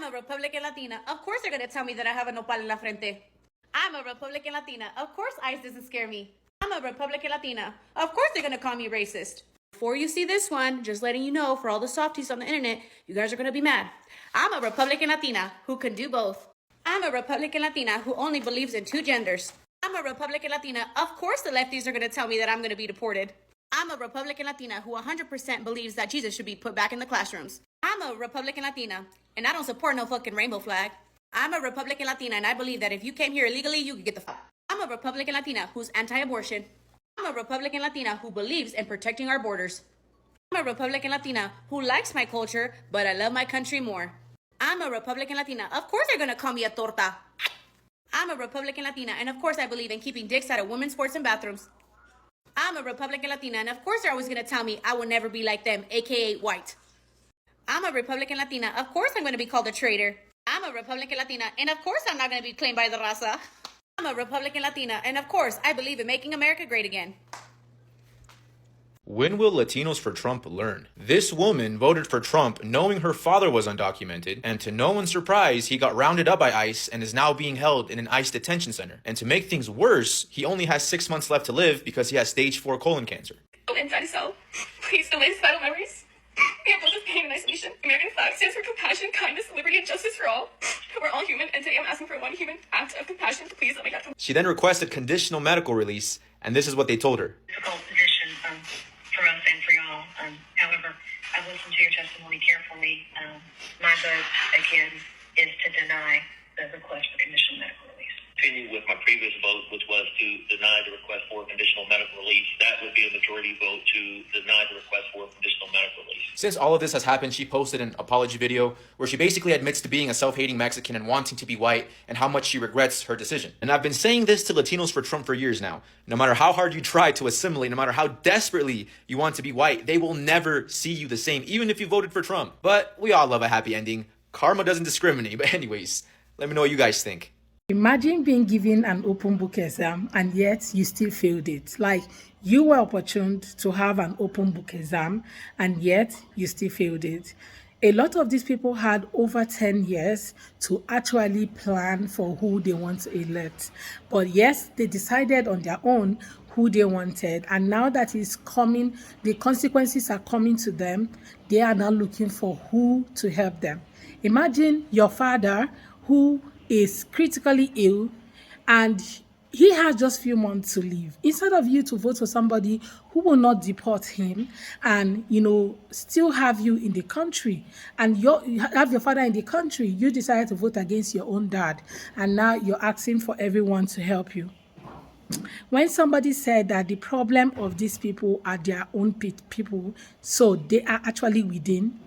I'm a Republican Latina. Of course they're going to tell me that I have a nopal en la frente. I'm a Republican Latina. Of course ICE doesn't scare me. I'm a Republican Latina. Of course they're going to call me racist. Before you see this one, just letting you know, for all the softies on the internet, you guys are going to be mad. I'm a Republican Latina who can do both. I'm a Republican Latina who only believes in two genders. I'm a Republican Latina. Of course the lefties are going to tell me that I'm going to be deported. I'm a Republican Latina who 100% believes that Jesus should be put back in the classrooms. I'm a Republican Latina, and I don't support no fucking rainbow flag. I'm a Republican Latina, and I believe that if you came here illegally, you could get the fuck. I'm a Republican Latina who's anti-abortion. I'm a Republican Latina who believes in protecting our borders. I'm a Republican Latina who likes my culture, but I love my country more. I'm a Republican Latina. Of course they're going to call me a torta. I'm a Republican Latina, and of course I believe in keeping dicks out of women's sports and bathrooms. I'm a Republican Latina, and of course they're always going to tell me I will never be like them, aka white. I'm a Republican Latina. Of course I'm going to be called a traitor. I'm a Republican Latina, and of course I'm not going to be claimed by the raza. I'm a Republican Latina, and of course I believe in making America great again. When will Latinos for Trump learn? This woman voted for Trump knowing her father was undocumented, and to no one's surprise, he got rounded up by ICE and is now being held in an ICE detention center. And to make things worse, he only has 6 months left to live because he has stage 4 colon cancer. Inside a cell. Please delay vital memories. We have both of pain and isolation. American flag stands for compassion, kindness, liberty, and justice for all. We're all human, and today I'm asking for one human act of compassion. Please let me get. She then requested conditional medical release, and this is what they told her. Difficult position for us and for y'all. However, I've listened to your testimony carefully. My vote, again, is to deny the request for conditional medical release. Continue with my previous vote, which was to deny the request for conditional medical release. That would be a majority vote to deny the request for conditional medical release. Since all of this has happened, she posted an apology video where she basically admits to being a self-hating Mexican and wanting to be white and how much she regrets her decision. And I've been saying this to Latinos for Trump for years now. No matter how hard you try to assimilate, no matter how desperately you want to be white, they will never see you the same, even if you voted for Trump. But we all love a happy ending. Karma doesn't discriminate. But anyways, let me know what you guys think. Imagine being given an open book exam and yet you still failed it. Like, you were opportuned to have an open book exam and yet you still failed it. A lot of these people had over 10 years to actually plan for who they want to elect. But yes, they decided on their own who they wanted. And now that is coming, the consequences are coming to them. They are now looking for who to help them. Imagine your father who is critically ill and he has just few months to live. Instead of you to vote for somebody who will not deport him and, still have you in the country and have your father in the country, you decided to vote against your own dad. And now you're asking for everyone to help you. When somebody said that the problem of these people are their own people, so they are actually within,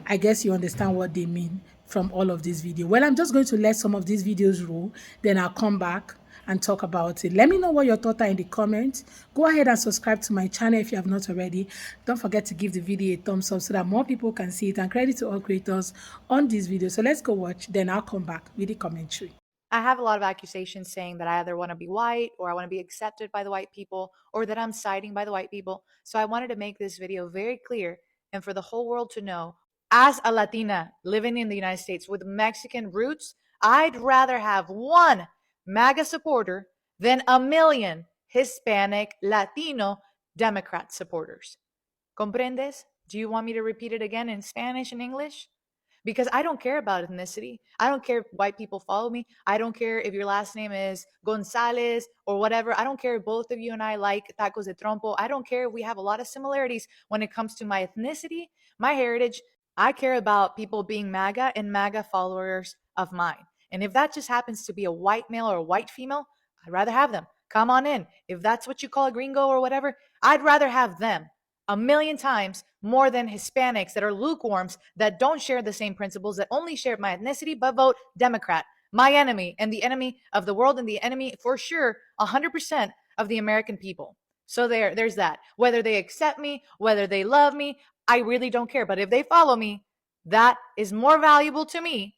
I guess you understand what they mean from all of this video. Well, I'm just going to let some of these videos roll, then I'll come back and talk about it. Let me know what your thoughts are in the comments. Go ahead and subscribe to my channel if you have not already. Don't forget to give the video a thumbs up so that more people can see it, and credit to all creators on this video. So let's go watch, then I'll come back with the commentary. I have a lot of accusations saying that I either want to be white or I want to be accepted by the white people or that I'm siding by the white people. So I wanted to make this video very clear and for the whole world to know, as a Latina living in the United States with Mexican roots, I'd rather have one MAGA supporter than a million Hispanic, Latino, Democrat supporters. ¿Comprendes? Do you want me to repeat it again in Spanish and English? Because I don't care about ethnicity. I don't care if white people follow me. I don't care if your last name is Gonzalez or whatever. I don't care if both of you and I like tacos de trompo. I don't care if we have a lot of similarities when it comes to my ethnicity, my heritage. I care about people being MAGA and MAGA followers of mine. And if that just happens to be a white male or a white female, I'd rather have them. Come on in. If that's what you call a gringo or whatever, I'd rather have them a million times more than Hispanics that are lukewarms, that don't share the same principles, that only share my ethnicity, but vote Democrat. My enemy and the enemy of the world and the enemy, for sure, 100% of the American people. So there's that. Whether they accept me, whether they love me, I really don't care. But if they follow me, that is more valuable to me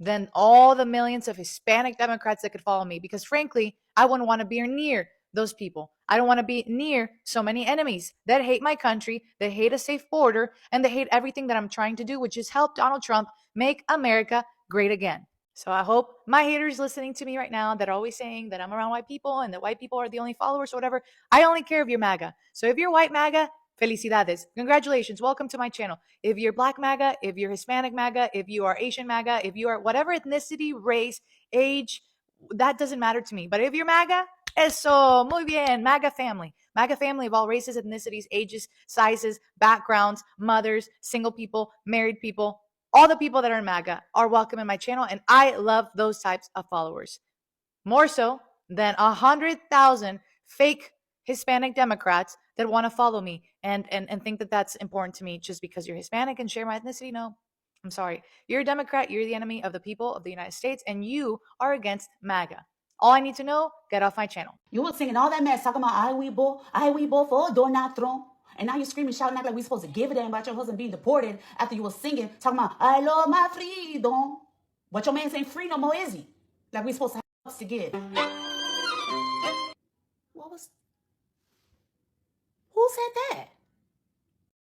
than all the millions of Hispanic Democrats that could follow me. Because frankly, I wouldn't want to be near those people. I don't want to be near so many enemies that hate my country, that hate a safe border, and that hate everything that I'm trying to do, which is help Donald Trump make America great again. So I hope my haters listening to me right now that are always saying that I'm around white people and that white people are the only followers or whatever, I only care if you're MAGA. So if you're white MAGA, felicidades. Congratulations. Welcome to my channel. If you're black MAGA, if you're Hispanic MAGA, if you are Asian MAGA, if you are whatever ethnicity, race, age, that doesn't matter to me. But if you're MAGA, eso, muy bien, MAGA family. MAGA family of all races, ethnicities, ages, sizes, backgrounds, mothers, single people, married people, all the people that are in MAGA are welcome in my channel, and I love those types of followers. More so than 100,000 fake Hispanic Democrats that want to follow me and think that that's important to me just because you're Hispanic and share my ethnicity. No, I'm sorry. You're a Democrat. You're the enemy of the people of the United States, and you are against MAGA. All I need to know, get off my channel. You were singing all that mess, talking about I we both for a door not thrown. And now you're screaming, shouting, acting like we're supposed to give a damn about your husband being deported after you were singing, talking about I love my freedom. But your man ain't free no more, is he? Like we supposed to have to give. Who said that?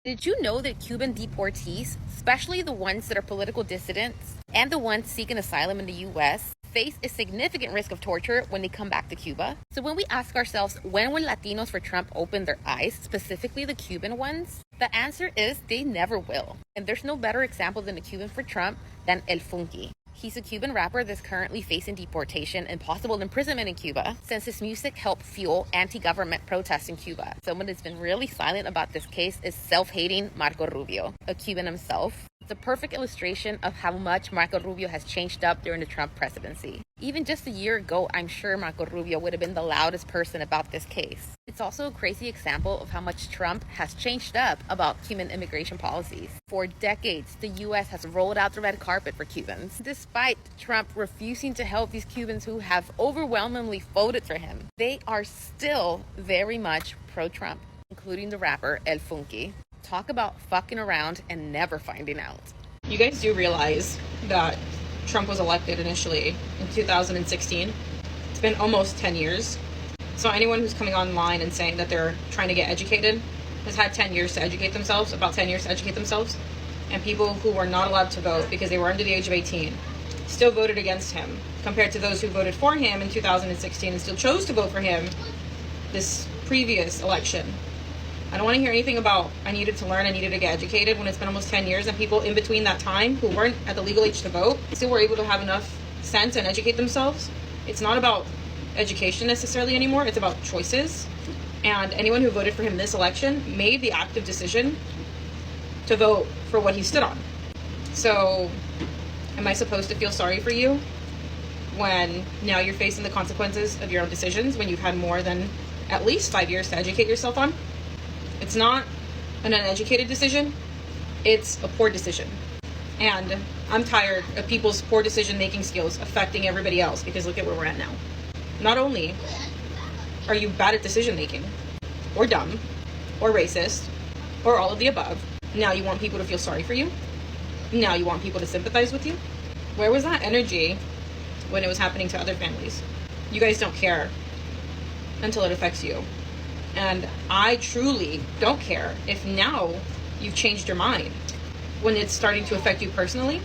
Did you know that Cuban deportees, especially the ones that are political dissidents and the ones seeking asylum in the U.S., face a significant risk of torture when they come back to Cuba? So when we ask ourselves, when will Latinos for Trump open their eyes, specifically the Cuban ones? The answer is they never will. And there's no better example than the Cuban for Trump than El Funky. He's a Cuban rapper that's currently facing deportation and possible imprisonment in Cuba since his music helped fuel anti-government protests in Cuba. Someone that's been really silent about this case is self-hating Marco Rubio, a Cuban himself. It's a perfect illustration of how much Marco Rubio has changed up during the Trump presidency. Even just a year ago, I'm sure Marco Rubio would have been the loudest person about this case. It's also a crazy example of how much Trump has changed up about Cuban immigration policies. For decades, the U.S. has rolled out the red carpet for Cubans. Despite Trump refusing to help these Cubans who have overwhelmingly voted for him, they are still very much pro-Trump, including the rapper El Funky. Talk about fucking around and never finding out. You guys do realize that Trump was elected initially in 2016. It's been almost 10 years. So anyone who's coming online and saying that they're trying to get educated has had 10 years to educate themselves, about 10 years to educate themselves. And people who were not allowed to vote because they were under the age of 18 still voted against him, compared to those who voted for him in 2016 and still chose to vote for him this previous election. I don't want to hear anything about I needed to learn, I needed to get educated, when it's been almost 10 years and people in between that time who weren't at the legal age to vote still were able to have enough sense and educate themselves. It's not about education necessarily anymore, it's about choices. And anyone who voted for him this election made the active decision to vote for what he stood on. So am I supposed to feel sorry for you when now you're facing the consequences of your own decisions when you've had more than at least 5 years to educate yourself on? It's not an uneducated decision, it's a poor decision. And I'm tired of people's poor decision-making skills affecting everybody else, because look at where we're at now. Not only are you bad at decision-making, or dumb, or racist, or all of the above, now you want people to feel sorry for you? Now you want people to sympathize with you? Where was that energy when it was happening to other families? You guys don't care until it affects you. And I truly don't care if now you've changed your mind when it's starting to affect you personally.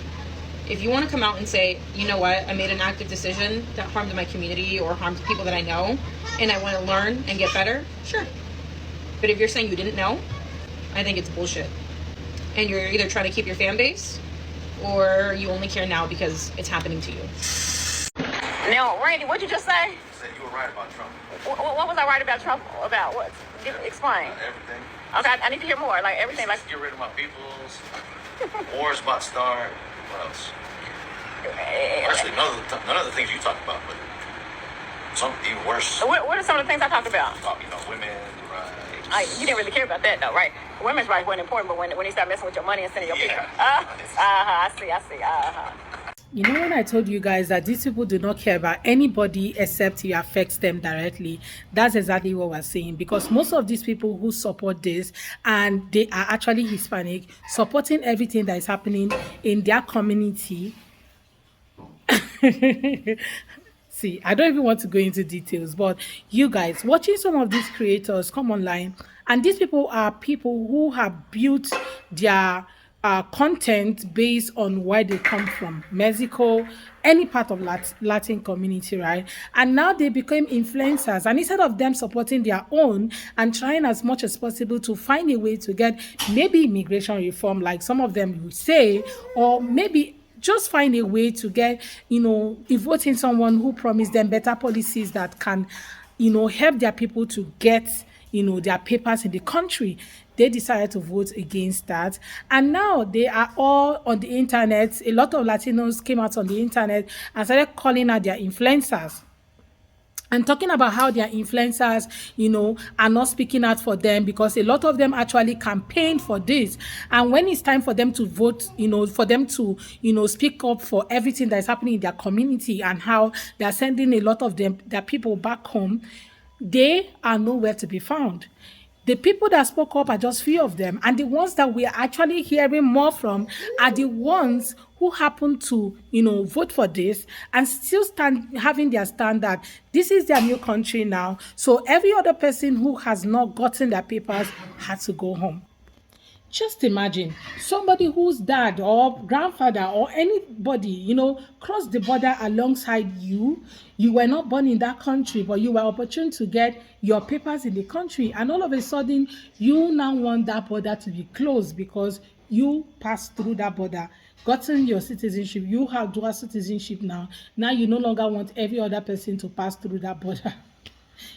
If you want to come out and say, you know what, I made an active decision that harmed my community or harmed people that I know, and I want to learn and get better, sure. But if you're saying you didn't know, I think it's bullshit. And you're either trying to keep your fan base, or you only care now because it's happening to you. Now, Randy, what'd you just say? You said you were right about Trump. What was I right about Trump? About what? Explain. Everything. Okay, I need to hear more. Like everything. Like Get rid of my peoples. War's about to start. What else? Actually, none of the things you talk about, but some even worse. what are some of the things I talked about? Women's rights. You didn't really care about that, though, right? Women's rights weren't important, but when you start messing with your money and sending your people. I see. You know, when I told you guys that these people do not care about anybody except it affects them directly, that's exactly what we're saying. Because most of these people who support this, and they are actually Hispanic, supporting everything that is happening in their community. See, I don't even want to go into details, but you guys watching some of these creators come online, and these people are people who have built their content based on where they come from, Mexico, any part of Latin community, right? And now they became influencers. And instead of them supporting their own and trying as much as possible to find a way to get maybe immigration reform, like some of them would say, or maybe just find a way to get, voting someone who promised them better policies that can, help their people to get, their papers in the country. They decided to vote against that. And now they are all on the internet. A lot of Latinos came out on the internet and started calling out their influencers and talking about how their influencers, are not speaking out for them, because a lot of them actually campaigned for this. And when it's time for them to vote, for them to, speak up for everything that is happening in their community and how they're sending a lot of their people back home, they are nowhere to be found. The people that spoke up are just few of them, and the ones that we are actually hearing more from are the ones who happen to, vote for this and still having their stand that this is their new country now. So every other person who has not gotten their papers has to go home. Just imagine somebody whose dad or grandfather or anybody, crossed the border alongside you. You were not born in that country, but you were opportune to get your papers in the country. And all of a sudden, you now want that border to be closed because you passed through that border, gotten your citizenship. You have dual citizenship now. Now you no longer want every other person to pass through that border.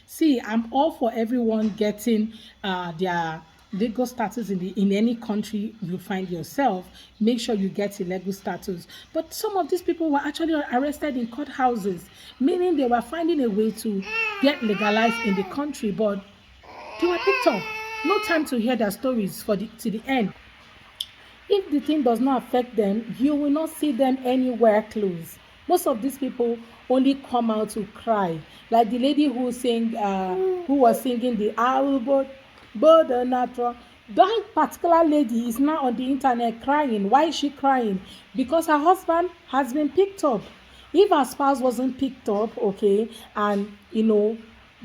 See, I'm all for everyone getting their legal status in any country you find yourself. Make sure you get a legal status. But some of these people were actually arrested in courthouses, meaning they were finding a way to get legalized in the country, but they were picked up. No time to hear their stories to the end. If the thing does not affect them, you will not see them anywhere close. Most of these people only come out to cry, like the lady who was singing the Natural. That particular lady is now on the internet crying. Why is she crying? Because her husband has been picked up. If her spouse wasn't picked up, okay, and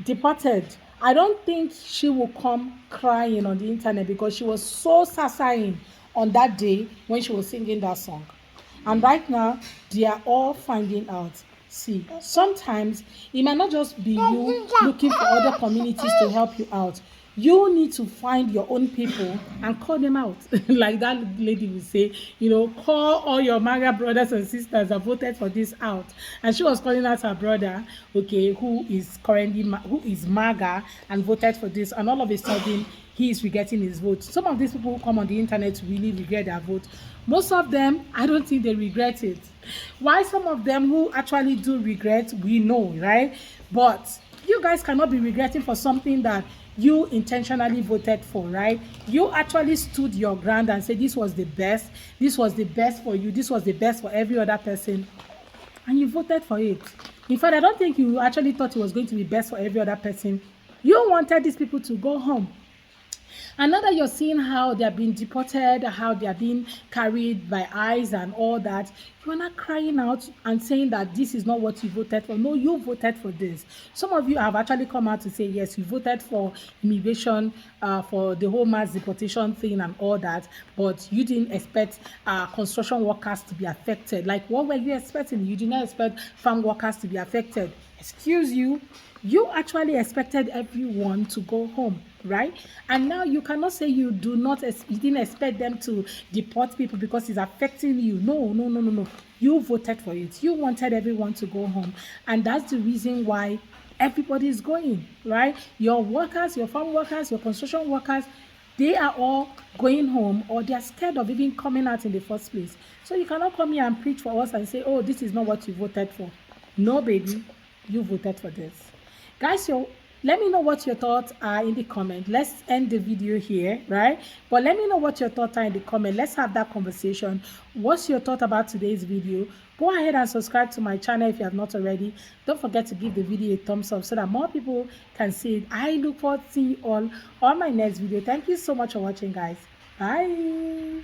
deported, I don't think she will come crying on the internet, because she was so sassaying on that day when she was singing that song. And right now, they are all finding out. See, sometimes it might not just be you looking for other communities to help you out. You need to find your own people and call them out. Like that lady will say, call all your MAGA brothers and sisters that voted for this out. And she was calling out her brother, okay, who is MAGA and voted for this. And all of a sudden, he is regretting his vote. Some of these people who come on the internet really regret their vote. Most of them, I don't think they regret it. Why some of them who actually do regret, we know, right? But you guys cannot be regretting for something that you intentionally voted for, right? You actually stood your ground and said this was the best for you, this was the best for every other person, and you voted for it. In fact, I don't think you actually thought it was going to be best for every other person. You wanted these people to go home. And now that you're seeing how they're being deported, how they're being carried by ICE and all that, you're not crying out and saying that this is not what you voted for. No, you voted for this. Some of you have actually come out to say, yes, you voted for immigration, for the whole mass deportation thing and all that, but you didn't expect construction workers to be affected. Like, what were you expecting? You did not expect farm workers to be affected. Excuse you. You actually expected everyone to go home, right? And now you cannot say you didn't expect them to deport people because it's affecting you. No. You voted for it. You wanted everyone to go home. And that's the reason why everybody is going, right? Your workers, your farm workers, your construction workers, they are all going home, or they're scared of even coming out in the first place. So you cannot come here and preach for us and say, oh, this is not what you voted for. No, baby, you voted for this. Guys, so let me know what your thoughts are in the comment. Let's end the video here, right? But let me know what your thoughts are in the comment. Let's have that conversation. What's your thought about today's video? Go ahead and subscribe to my channel if you have not already. Don't forget to give the video a thumbs up so that more people can see it. I look forward to seeing you all on my next video. Thank you so much for watching, guys. Bye.